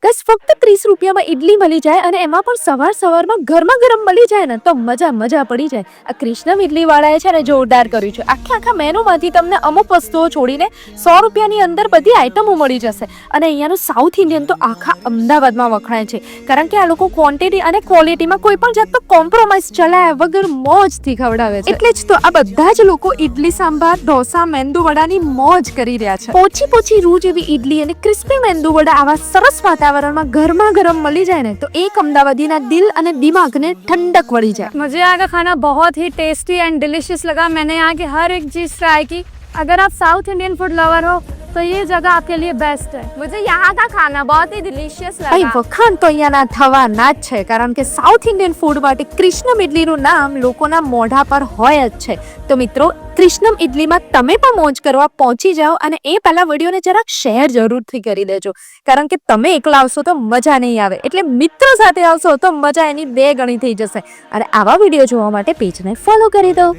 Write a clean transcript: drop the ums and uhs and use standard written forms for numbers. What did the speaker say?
બસ ફક્ત 30 રૂપિયામાં ઇડલી મળી જાય અને એમાં પણ સવારમાં ગરમા ગરમ મળી જાય ને તો મજા પડી જાય. આ કૃષ્ણમ ઇડલી વાળાએ છે ને જોરદાર કર્યું છે. આખા મેનુમાંથી તમને અમુક વસ્તુઓ છોડીને 100 રૂપિયાની અંદર બધી આઈટમો મળી જશે. અને અહીંયાનું સાઉથ ઇન્ડિયન તો આખા અમદાવાદમાં વખણાય છે, કારણ કે આ લોકો ક્વોન્ટિટી અને ક્વોલિટીમાં કોઈ પણ જાતનો કોમ્પ્રોમાઇઝ ચલાયા વગર મોજથી ખવડાવે છે. એટલે જ તો આ બધા જ લોકો ઇડલી સાંભાર, ઢોસા, મેંદુ વડાની મોજ કરી રહ્યા છે. પોચી રૂ જેવી ઇડલી અને ક્રિસ્પી મેંદુ વડા આવા સરસ वातावरण गर्मा गर्म मिली जाए ना तो एक अमदावादी ना दिल और दिमाग ने ठंडक वड़ी जाए. मुझे यहाँ का खाना बहुत ही टेस्टी एंड डिलीशियस लगा. मैंने यहाँ की हर एक चीज़ ट्राई की. अगर आप साउथ इंडियन फूड लवर हो तो ये जगह आपके लिए बेस्ट है. मुझे यहाँ का खाना बहुत ही डिलीशियस लगा. અહીં વખાણ તો અહીંયાના થવાના જ છે, કારણ કે સાઉથ ઇન્ડિયન ફૂડ માટે કૃષ્ણમ ઇડલીનું નામ લોકોના મોઢા પર હોય જ છે. તો મિત્રો, કૃષ્ણમ ઇડલીમાં તમે પણ મોજ કરવા પહોંચી જાઓ, અને એ પહેલા વિડીયોને જરાક શેર જરૂરથી કરી દેજો, કારણ કે તમે એકલા આવશો તો મજા નહીં આવે, એટલે મિત્રો સાથે આવશો તો મજા એની 2 ગણી થઈ જશે. અને આવા વિડીયો જોવા માટે પેજને ફોલો કરી દો.